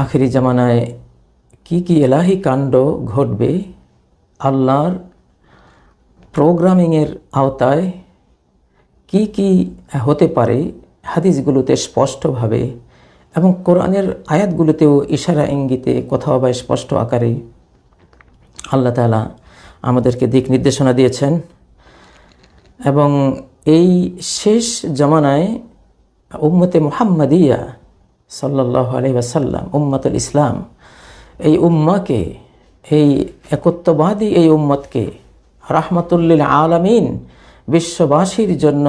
আখিরি জামানায় কি কি এলাহি কাণ্ড ঘটবে, আল্লাহর প্রোগ্রামিংয়ের আওতায় কি কি হতে পারে, হাদিসগুলোতে স্পষ্টভাবে এবং কোরআনের আয়াতগুলোতেও ইশারা ইঙ্গিতে কোথাও বা স্পষ্ট আকারে আল্লাহ তাআলা আমাদেরকে দিক নির্দেশনা দিয়েছেন। এবং এই শেষ জামানায় উম্মতে মুহাম্মাদিয়া সাল্লাল্লাহু আলাইহি ওয়াসাল্লাম, উম্মাতুল ইসলাম, এই উম্মাকে, এই একত্ববাদী এই উম্মতকে রাহমাতুল লিল আলামিন, বিশ্ববাসীর জন্য,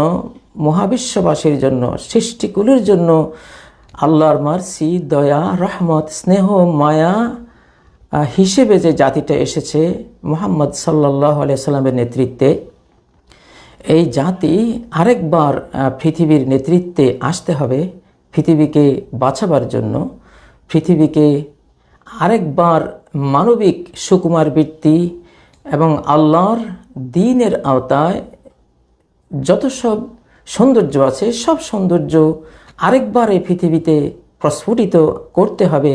মহাবিশ্ববাসীর জন্য, সৃষ্টিকুলের জন্য আল্লাহর মার্সি, দয়া, রহমত, স্নেহ, মায়া হিসেবে যে জাতিটা এসেছে মুহাম্মদ সাল্লাল্লাহু আলাইহি সাল্লামের নেতৃত্বে, এই জাতি আরেকবার পৃথিবীর নেতৃত্বে আসতে হবে পৃথিবীকে বাঁচাবার জন্য, পৃথিবীকে আরেকবার মানবিক সুকুমার বৃত্তি এবং আল্লাহর দ্বীনের আওতায় যত সব সৌন্দর্য আছে, সব সৌন্দর্য আরেকবার এই পৃথিবীতে প্রস্ফুটিত করতে হবে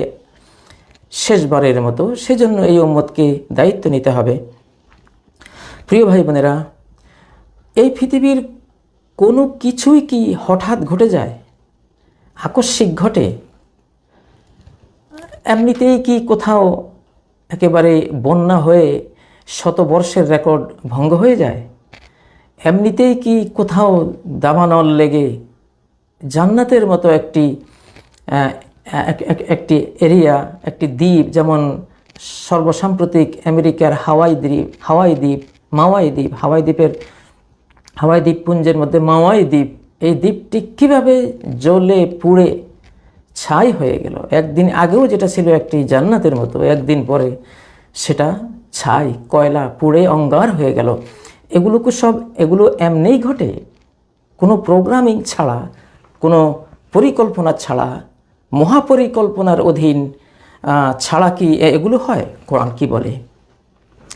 শেষবারের মতো। সেজন্য এই উম্মতকে দায়িত্ব নিতে হবে। প্রিয় ভাই বোনেরা, এই পৃথিবীর কোনো কিছুই কি হঠাৎ ঘটে যায়, আকস্মিক ঘটে? এমনিতেই কি কোথাও একেবারে বন্যা হয়ে শতবর্ষের রেকর্ড ভঙ্গ হয়ে যায়? এমনিতেই কি কোথাও দাবানল লেগে জান্নাতের মতো একটি এরিয়া, একটি দ্বীপ, যেমন সর্বসাম্প্রতিক আমেরিকার হাওয়াই দ্বীপপুঞ্জের মধ্যে মাওয়াই দ্বীপ, এই দ্বীপটি কীভাবে জ্বলে পুড়ে ছাই হয়ে গেল? একদিন আগেও যেটা ছিল একটি জান্নাতের মতো, একদিন পরে সেটা ছাই, কয়লা পুড়ে অঙ্গার হয়ে গেল। এগুলো এমনিই ঘটে, কোনো প্রোগ্রামিং ছাড়া, কোনো পরিকল্পনা ছাড়া, মহাপরিকল্পনার অধীন ছাড়া কি এগুলো হয়? কোরআন কি বলে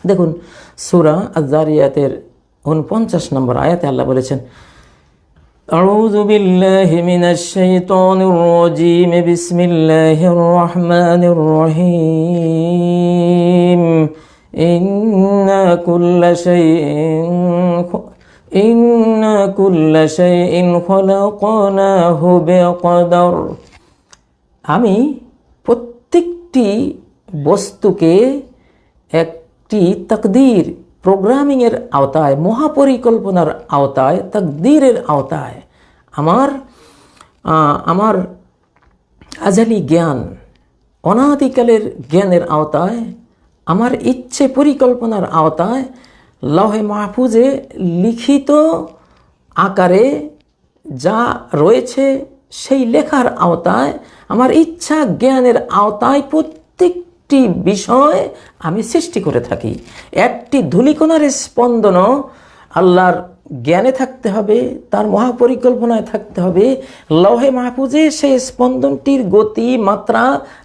দেখুন। সূরা আয-যারিয়াতের ৪৯ নম্বর আয়াতে আল্লাহ বলেছেন, আউযু বিল্লাহি মিনাশ শাইতানির রাজীম, বিসমিল্লাহির রাহমানির রহিম, ইন্না কুল্লা শাইইন খালাকনাহু বিকদর। আমি প্রত্যেকটি বস্তুকে একটি তাকদীর, প্রোগ্রামিংয়ের আওতায়, মহাপরিকল্পনার আওতায়, তাকদীরের আওতায়, আমার আজালি জ্ঞান, অনাদিকালের জ্ঞানের আওতায়, আমার ইচ্ছে পরিকল্পনার আওতায়, লৌহে মাহফুজে লিখিত আকারে যা রয়েছে সেই লেখার আওতায়, আমার ইচ্ছা জ্ঞানের আওতায় প্রত্যেকটি বিষয় আমি সৃষ্টি করে থাকি। একটি ধূলিকণার স্পন্দনও আল্লাহর জ্ঞানে থাকতে হবে, তার মহাপরিকল্পনায় থাকতে হবে। লৌহে মাহফুজে সেই স্পন্দনটির গতি, মাত্রা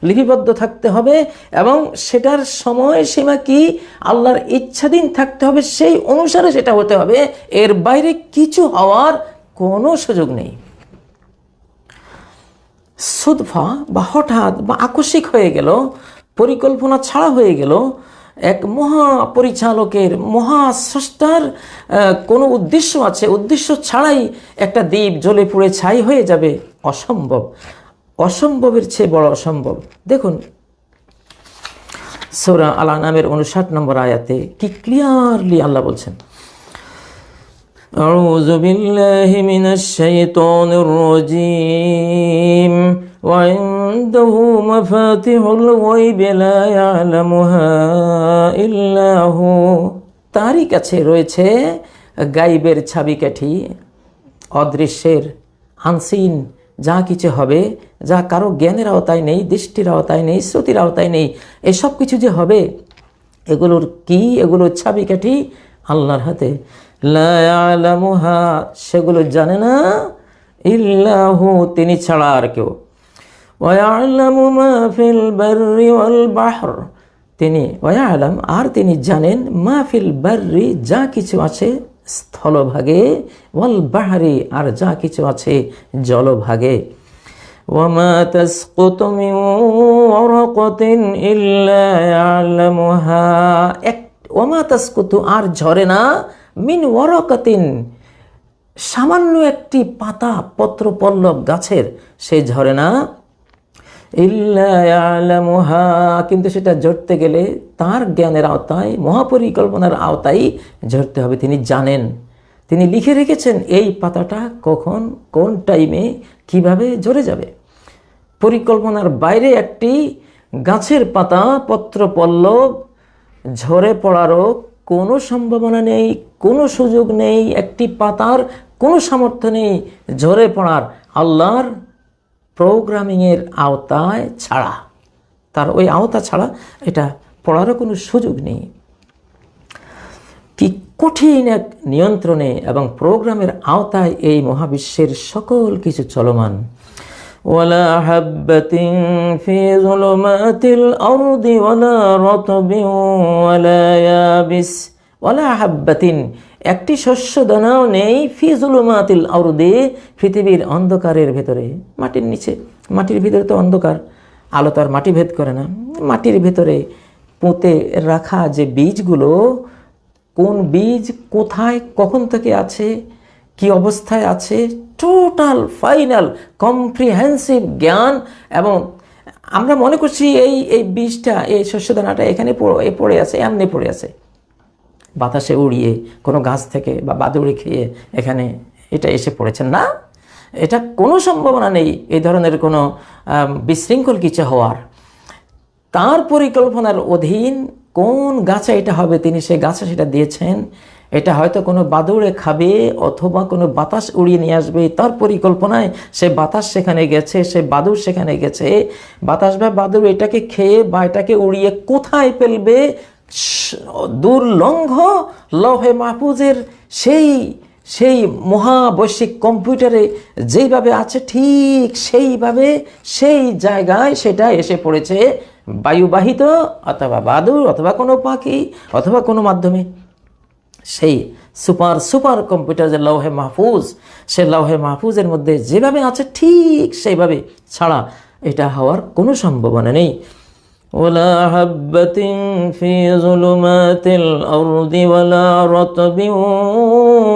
লিপিবদ্ধ থাকতে হবে এবং সেটার সময়সীমা কি আল্লাহর ইচ্ছাধীন থাকতে হবে, সেই অনুসারে সেটা হতে হবে। এর বাইরে কিছু হওয়ার কোনো সুযোগ নেই। সুদফা বা হঠাৎ বা আকস্মিক হয়ে গেল, পরিকল্পনা ছাড়া হয়ে গেল, এক মহাপরিচালকের, মহাস্রষ্টার কোনো উদ্দেশ্য আছে, উদ্দেশ্য ছাড়াই একটা দ্বীপ জ্বলে পুড়ে ছাই হয়ে যাবে, অসম্ভব। অসম্ভবের চেয়ে বড় অসম্ভব। দেখুন সূরা আল-আনআমের ৫৯ নম্বর আয়াতে কি ক্লিয়ারলি আল্লাহ বলছেন, আউযু বিল্লাহি মিনাশ শাইতানির রাজীম, ওয়া ইনদাহু মাফাতিহুল গায়বি লা ইয়ালামুহা ইল্লা হু। তারই কাছে রয়েছে গায়বের চাবিকাঠি, অদৃশ্যের, আনসিন যা কিছু হবে, যা কারো জ্ঞানের আওতায় নেই, দৃষ্টির আওতায় নেই, শ্রুতির আওতায় নেই, এসব কিছু যে হবে এগুলোর কি, এগুলোর চাবিকাঠি আল্লাহর হাতে। লা ইয়ালামুহা, সেগুলো জানে না, ইল্লাহু, তিনি ছাড়া আর কেউ। ওয়া ইয়ালামু মা ফিল বাররি ওয়াল বাহর, তিনি ওয়া ইয়ালাম, আর তিনি জানেন, মা ফিল বাররি, যা কিছু আছে স্থলভাগে, ওয়াল বাহরি, আর যা কিছু আছে জলভাগে। ওয়া মা তাসকুতু মিন ওয়ারাকাতিন ইল্লা ইয়ালামুহা, ওমা তাসকুতু, আর ঝরে না, মিন ওয়ারাকাতিন, সামান্য একটি পাতা পত্র পল্লব গাছের সে ঝরে না, ইল্লা ইয়ালামুহা, কিন্তু সেটা ঝরতে গেলে তার জ্ঞানের আওতায়, মহাপরিকল্পনার আওতায় ঝরতে হবে। তিনি জানেন, তিনি লিখে রেখেছেন এই পাতাটা কখন, কোন টাইমে, কিভাবে ঝরে যাবে। পরিকল্পনার বাইরে একটি গাছের পাতা পত্র পল্লব ঝরে পড়ারও কোনো সম্ভাবনা নেই, কোনো সুযোগ নেই, একটি পাতার কোনো সামর্থ্য নেই ঝরে পড়ার, আল্লাহর প্রোগ্রামিংয়ের আওতায় ছাড়া, তার ওই আওতা ছাড়া এটা পড়ারও কোনো সুযোগ নেই। কি কঠিন এক নিয়ন্ত্রণে এবং প্রোগ্রামের আওতায় এই মহাবিশ্বের সকল কিছু চলমান। ওয়ালা হাব্বাতিন ফি যুলুমাতিল আরদি ওয়ালা রাতবিন ওয়ালা ইয়াবিস, ওয়ালা হাব্বাতিন, একটি শস্য দানাও নেই, ফি যুলুমাতিল আরদি, পৃথিবীর অন্ধকারের ভেতরে, মাটির নিচে, মাটির ভিতরে তো অন্ধকার, আলো তো আর মাটি ভেদ করে না, মাটির ভেতরে পুঁতে রাখা যে বীজগুলো, কোন বীজ কোথায় কখন থেকে আছে, কি অবস্থায় আছে, টোটাল ফাইনাল কম্প্রিহেন্সিভ জ্ঞান। এবং আমরা মনে করছি এই বীজটা, এই শস্যদানাটা এখানে পড়ে আছে, এমনি পড়ে আছে, বাতাসে উড়িয়ে কোনো গাছ থেকে বা বাদুড়ে খেয়ে এখানে এটা এসে পড়েছে না, এটা কোনো সম্ভাবনা নেই এই ধরনের কোনো বিশৃঙ্খল কিছু হওয়ার। তার পরিকল্পনার অধীন কোন গাছে এটা হবে, তিনি সে গাছে সেটা দিয়েছেন। এটা হয়তো কোনো বাদুড়ে খাবে অথবা কোনো বাতাস উড়িয়ে নিয়ে আসবে, তার পরিকল্পনায় সে বাতাস সেখানে গেছে, সে বাদুড় সেখানে গেছে, বাতাস বা বাদুড় এটাকে খেয়ে বা এটাকে উড়িয়ে কোথায় ফেলবে, দুর্লঙ্ঘ লৌহে মাহফুজের সেই মহাবৈশ্বিক কম্পিউটারে যেইভাবে আছে ঠিক সেইভাবে সেই জায়গায় সেটা এসে পড়েছে, বায়ুবাহিত অথবা বাদুড় অথবা কোনো পাখি অথবা কোনো মাধ্যমে। সেই সুপার কম্পিউটার যে লৌহে মাহফুজ, সে লৌহে মাহফুজের মধ্যে যেভাবে আছে ঠিক সেইভাবে ছাড়া এটা হওয়ার কোনো সম্ভাবনা নেই। ওয়ালা হাব্বাতিন ফি যুলুমাতিল আরদি ওয়ালা রাতবিন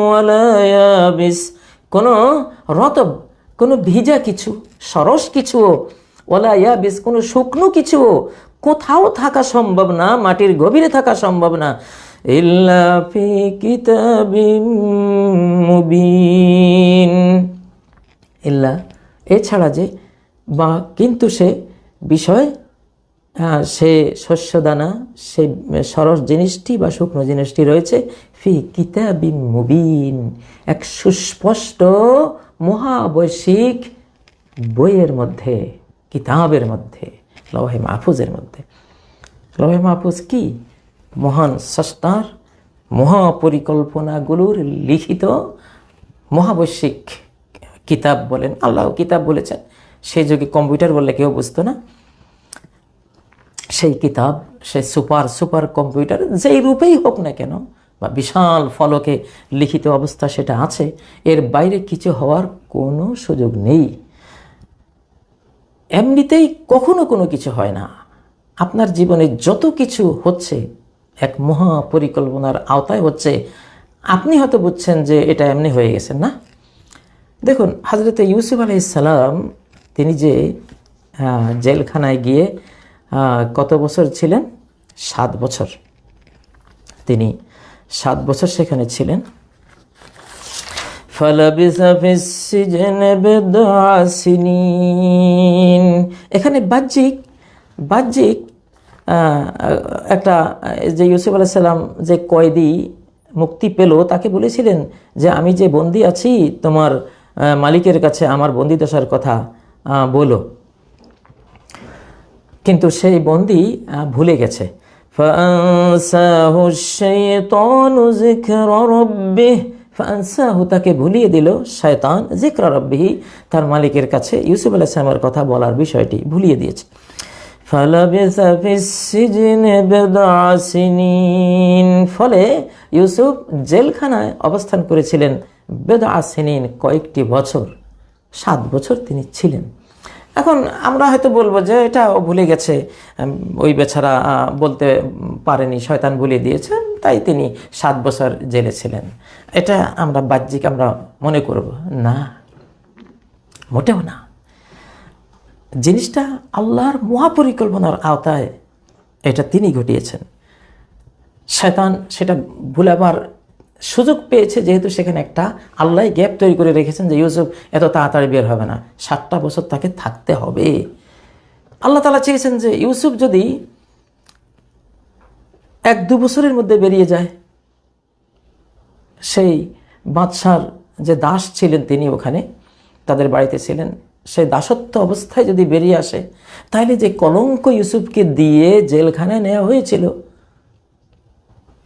ওয়ালা ইয়াবিস, কোনো রতব, কোনো ভিজা কিছু, সরস কিছু, ওয়ালা ইয়াবিস, কোনো শুকনো কিছু কোথাও থাকা সম্ভব না, মাটির গভীরে থাকা সম্ভব না, ইল্লা ফি কিতাবিম মুবিন, ইল্লা, এছাড়া যে, বা কিন্তু সে বিষয়, সে শস্যদানা, সে সরস জিনিসটি বা শুকনো জিনিসটি রয়েছে ফি কিতাবিম মুবিন, এক সুস্পষ্ট মহাবৈশ্বিক বইয়ের মধ্যে, কিতাবের মধ্যে, লৌহে মাহফুজের মধ্যে। লৌহে মাহফুজ কি? মহান স্রষ্টার মহাপরিকল্পনাগুলোর লিখিত মহাবৈশ্বিক কিতাব বলেন, আল্লাহ কিতাব বলেছেন। সেই যুগে কম্পিউটার বললে কেউ বুঝতো না। সেই কিতাব, সেই সুপার কম্পিউটার যেই রূপেই হোক না কেন, বা বিশাল ফলকে লিখিত অবস্থা সেটা আছে, এর বাইরে কিছু হওয়ার কোনো সুযোগ নেই। এমনিতেই কখনো কোনো কিছু হয় না। আপনার জীবনে যত কিছু হচ্ছে এক মহা পরিকল্পনার আওতায় হচ্ছে। আপনি হয়তো বুঝছেন যে এটা এমনি হয়ে গেছেন না। দেখুন, হযরত ইউসুফ আলাইহিস সালাম, তিনি যে জেলখানায় গিয়ে কত বছর ছিলেন? 7 বছর। তিনি 7 বছর সেখানে ছিলেন। ফালাবিসা ফিস সিজনি বিদআ সিনিন, এখানে বাহ্যিক একটা, যে ইউসুফ আলাইহিস সালাম যে কয়েদি মুক্তি পেল, তাকে বলেছিলেন যে আমি যে বন্দী আছি তোমার মালিকের কাছে আমার বন্দী দশার কথা বলো, কিন্তু সেই বন্দী ভুলে গেছে। ফাআনসাহু শাইতানু যিকরা রাব্বিহি, ফাআনসাহু, তাকে ভুলিয়ে দিল শয়তান, যিকরা রাব্বিহি, তার মালিকের কাছে ইউসুফ আলাইহিস সালামের কথা বলার বিষয়টি ভুলিয়ে দিয়েছে। ফালাবিসা ফিস সিজনি বিদআ সিনিন, ফলে ইউসুফ জেলখানায় অবস্থান করেছিলেন বিদআ সিনিন, কয়েকটি বছর। 7 বছর তিনি ছিলেন। এখন আমরা হয়তো বলবো যে এটা ও ভুলে গেছে, ওই বেচারা বলতে পারেনি, শয়তান ভুলিয়ে দিয়েছে, তাই তিনি 7 বছর জেলে ছিলেন। এটা আমরা বাহ্যিক আমরা মনে করব না, মোটেও না। জিনিসটা আল্লাহর মহাপরিকল্পনার আওতায় এটা তিনি ঘটিয়েছেন। শয়তান সেটা ভুলাবার সুযোগ পেয়েছে, যেহেতু সেখানে একটা আল্লাহ গ্যাপ তৈরি করে রেখেছেন যে ইউসুফ এত তাড়াতাড়ি বের হবে না, 7টা বছর তাকে থাকতে হবে। আল্লাহ তাআলা চেয়েছেন যে ইউসুফ যদি 1-2 বছরের মধ্যে বেরিয়ে যায়, সেই বাদশার যে দাস ছিলেন তিনি ওখানে তাদের বাড়িতে ছিলেন, সেই দাসত্ব অবস্থায় যদি বেরিয়ে আসে, তাহলে যে কলঙ্ক ইউসুফকে দিয়ে জেলখানায় নেওয়া হয়েছিল,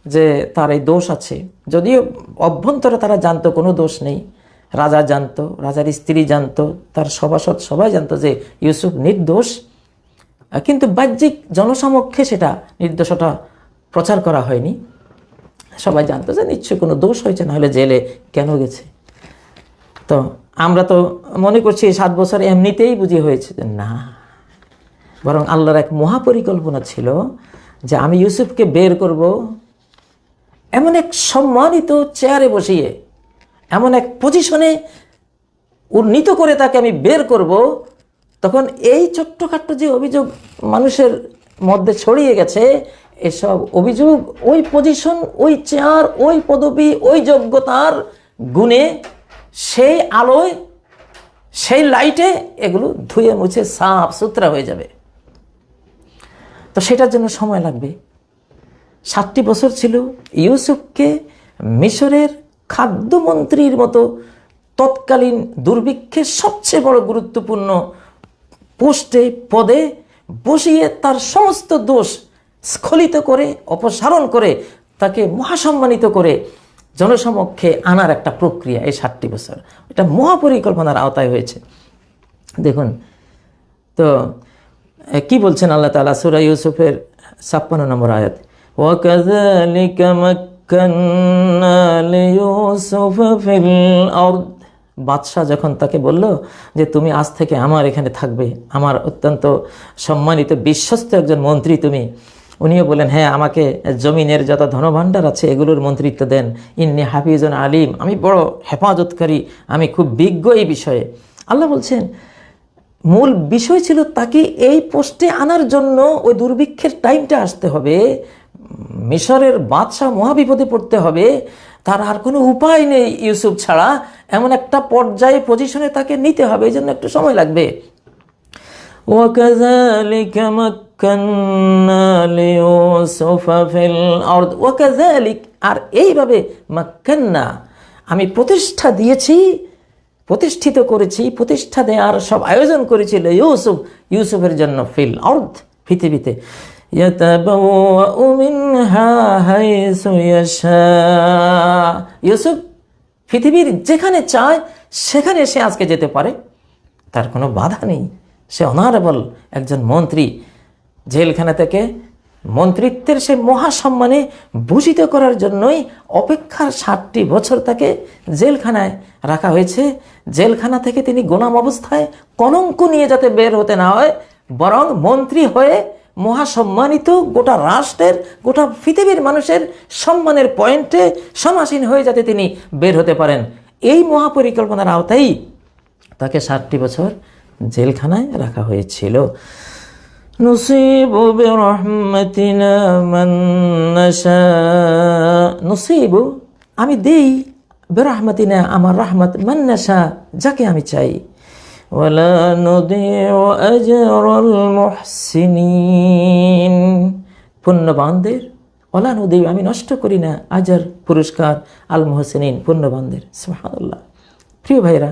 যে তার এই দোষ আছে, যদিও অভ্যন্তরে তারা জানতো কোনো দোষ নেই, রাজা জানতো, রাজার স্ত্রী জানতো, তার সভাসদ সবাই জানতো যে ইউসুফ নির্দোষ, কিন্তু বাহ্যিক জনসমক্ষে সেটা নির্দোষতা প্রচার করা হয়নি। সবাই জানতো যে নিশ্চয়ই কোনো দোষ হয়েছে, না হলে জেলে কেন গেছে। তো আমরা তো মনে করছি 7 বছর এমনিতেই বুঝি হয়েছে, না, বরং আল্লাহর এক মহাপরিকল্পনা ছিল যে আমি ইউসুফকে বের করব, এমন এক সম্মানিত চেয়ারে বসিয়ে, এমন এক পজিশনে উন্নীত করে তাকে আমি বের করব। তখন এই ছোট্টখাট্ট যে অভিযোগ মানুষের মধ্যে ছড়িয়ে গেছে, এসব অভিযোগ ওই পজিশন, ওই চেয়ার, ওই পদবি, ওই যোগ্যতার গুণে, সেই আলোয়, সেই লাইটে এগুলো ধুয়ে মুছে সাফ সুতরা হয়ে যাবে। তো সেটার জন্য সময় লাগবে। 7টি বছর ছিল ইউসুফকে মিশরের খাদ্যমন্ত্রীর মতো তৎকালীন দুর্ভিক্ষের সবচেয়ে বড় গুরুত্বপূর্ণ পোস্টে, পদে বসিয়ে তার সমস্ত দোষ স্খলিত করে, অপসারণ করে, তাকে মহাসম্মানিত করে জনসমক্ষে আনার একটা প্রক্রিয়া। এই 7টি বছর এটা মহাপরিকল্পনার আওতায় হয়েছে। দেখুন তো কি বলছেন আল্লাহ তাআলা সূরা ইউসুফের 56 নম্বর আয়াত, وَكَذَلِكَ مَكَّنَّا لِيُوسُفَ فِي الْأَرْضِ। বাদশাহ যখন তাকে বলল যে তুমি আজ থেকে আমার এখানে থাকবে, আমার অত্যন্ত সম্মানিত বিশ্বস্ত একজন মন্ত্রী তুমি, উনিও বলেন হ্যাঁ, আমাকে জমিনের যত ধনভাণ্ডার আছে এগুলোর মন্ত্রিত্ব দেন। ইন্নী হাফিজুন আলিম, আমি বড় হেফাজতকারী, আমি খুব বিজ্ঞ এই বিষয়ে। আল্লাহ বলছেন মূল বিষয় ছিল তাকে এই পোস্টে আনার জন্য ওই দুর্ভিক্ষের টাইমটা আসতে হবে, মিশরের বাদশাহ মহাবিপদে পড়তে হবে, তার আর কোনো উপায় নেই ইউসুফ ছাড়া, এমন একটা পর্যায়ে পজিশনে তাকে নিতে হবে, এই জন্য একটু সময় লাগবে। وَكَذَلِكَ مَكَّنَّا لِيُوسُفَ فِي الْأَرْضِ وَكَذَلِكَ, আর এইভাবে মাক্কান্না, আমি প্রতিষ্ঠা দিয়েছি, প্রতিষ্ঠিত করেছি, প্রতিষ্ঠা দেওয়ার সব আয়োজন করেছিল ইউসুফের জন্য, ফিল আরদ, পৃথিবীতে, ইয়াতাবাওয়াউ মিনহা হাইসু ইয়াশা, ইউসুফ পৃথিবীর যেখানে চায় সেখানে সে আজকে যেতে পারে, তার কোনো বাধা নেই। সে অনারেবল একজন মন্ত্রী, জেলখানা থেকে মন্ত্রিত্বের সে মহাসম্মানে ভূষিত করার জন্যই অপেক্ষার 7টি বছর তাকে জেলখানায় রাখা হয়েছে। জেলখানা থেকে তিনি গোলাম অবস্থায় কলঙ্ক নিয়ে যাতে বের হতে না হয়, বরং মন্ত্রী হয়ে মহাসম্মানিত গোটা রাষ্ট্রের, গোটা পৃথিবীর মানুষের সম্মানের পয়েন্টে সমাসীন হয়ে যাতে তিনি বের হতে পারেন, এই মহাপরিকল্পনার আওতায় তাকে 7টি বছর জেলখানায় রাখা হয়েছিল। নুসিবু বিরহমাতিনা মান নাশা, নুসিবু, আমি দেই, বিরহমাতিনা, আমার রহমত, মান নাশা, যাকে আমি চাই, ওয়ালা নুদিউ আজরাল মুহসিনিন, পুণ্যবানদের, ওয়ালা নুদিউ, আমি নষ্ট করি না, আজর, পুরস্কার, আল মুহসিনিন, পুণ্যবানদের। সুবহানাল্লাহ। প্রিয় ভাইরা,